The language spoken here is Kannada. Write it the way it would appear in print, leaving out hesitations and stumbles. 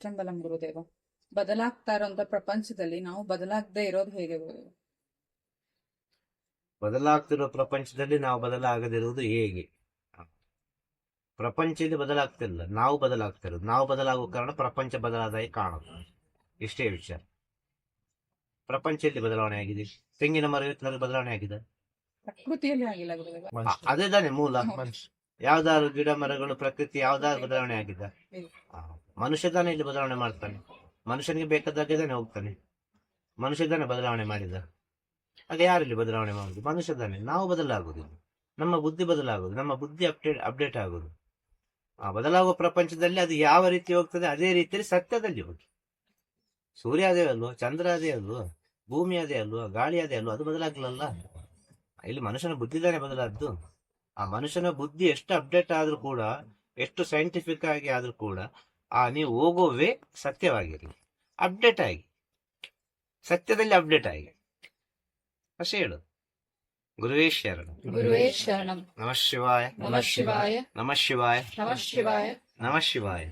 ಚಂಬಲಂ ಗುರುದೇವ. ಬದಲಾಗ್ತಾ ಇರೋಂತ ಪ್ರಪಂಚದಲ್ಲಿ ನಾವು ಬದಲಾಗದೆ ಇರೋದು ಹೇಗೆ ಗುರುದೇವ? ಬದಲಾಗ್ತಿರೋ ಪ್ರಪಂಚದಲ್ಲಿ ನಾವು ಬದಲಾಗದಿರುವುದು ಹೇಗೆ? ಪ್ರಪಂಚದಲ್ಲಿ ಬದಲಾಗ್ತಿಲ್ಲ, ನಾವು ಬದಲಾಗ್ತಿರೋದು. ನಾವು ಬದಲಾಗುವ ಕಾರಣ ಪ್ರಪಂಚ ಬದಲಾದಾಗಿ ಕಾಣುದು. ಇಷ್ಟೇ ವಿಚಾರ. ಪ್ರಪಂಚದಲ್ಲಿ ಬದಲಾವಣೆ ಆಗಿದೆ. ತೆಂಗಿನ ಮರ ಇವತ್ತಿನಲ್ಲಿ ಬದಲಾವಣೆ ಆಗಿದೆ. ಪ್ರಕೃತಿಯಲ್ಲಿ ಆಗಿಲ್ಲ ಗುರುದೇವ. ಅದೇ ತಾನೇ ಮೂಲ. ಯಾವ್ದಾದ್ರು ಗಿಡ ಮರಗಳು ಪ್ರಕೃತಿ ಯಾವ್ದಾದ್ರು ಬದಲಾವಣೆ ಆಗಿದೆ? ಮನುಷ್ಯ ತಾನೇ ಇಲ್ಲಿ ಬದಲಾವಣೆ ಮಾಡ್ತಾನೆ. ಮನುಷ್ಯನಿಗೆ ಬೇಕಾದಾಗೆ ತಾನೇ ಹೋಗ್ತಾನೆ. ಮನುಷ್ಯ ತಾನೇ ಬದಲಾವಣೆ ಮಾಡಿದ. ಹಾಗೆ ಯಾರಿಲ್ಲಿ ಬದಲಾವಣೆ ಮಾಡುದು? ಮನುಷ್ಯ ತಾನೇ. ನಾವು ಬದಲಾಗುದಿಲ್ಲ, ನಮ್ಮ ಬುದ್ಧಿ ಬದಲಾಗುದು, ನಮ್ಮ ಬುದ್ಧಿ ಅಪ್ಡೇಟ್ ಆಗುದು. ಆ ಬದಲಾಗುವ ಪ್ರಪಂಚದಲ್ಲಿ ಅದು ಯಾವ ರೀತಿ ಹೋಗ್ತದೆ ಅದೇ ರೀತಿಯಲ್ಲಿ ಸತ್ಯದಲ್ಲಿ ಹೋಗಿ. ಸೂರ್ಯ ಅದೇ ಅಲ್ವೋ, ಚಂದ್ರ ಅದೇ ಅಲ್ವೋ, ಭೂಮಿ ಅದೇ ಅಲ್ವೋ, ಗಾಳಿ ಅದೇ ಅಲ್ವೋ, ಅದು ಬದಲಾಗ್ಲಲ್ಲ. ಇಲ್ಲಿ ಮನುಷ್ಯನ ಬುದ್ಧಿ ತಾನೇ ಬದಲಾದ್ದು. ಆ ಮನುಷ್ಯನ ಬುದ್ಧಿ ಎಷ್ಟು ಅಪ್ಡೇಟ್ ಆದ್ರೂ ಕೂಡ, ಎಷ್ಟು ಸೈಂಟಿಫಿಕ್ ಆಗಿ ಆದ್ರೂ ಕೂಡ, ನೀವು ಹೋಗುವವೇ ಸತ್ಯವಾಗಿರಲಿ. ಅಪ್ಡೇಟ್ ಆಗಿ, ಸತ್ಯದಲ್ಲಿ ಅಪ್ಡೇಟ್ ಆಗಿ ಅಷ್ಟೇ ಹೇಳು. ಗುರುವೇ ಶರಣ. ಗುರುವೇ ಶರಣಂ. ನಮಃ ಶಿವಾಯ. ನಮಃ ಶಿವಾಯ. ನಮಃ ಶಿವಾಯ. ನಮಃ ಶಿವಾಯ. ನಮಃ ಶಿವಾಯ.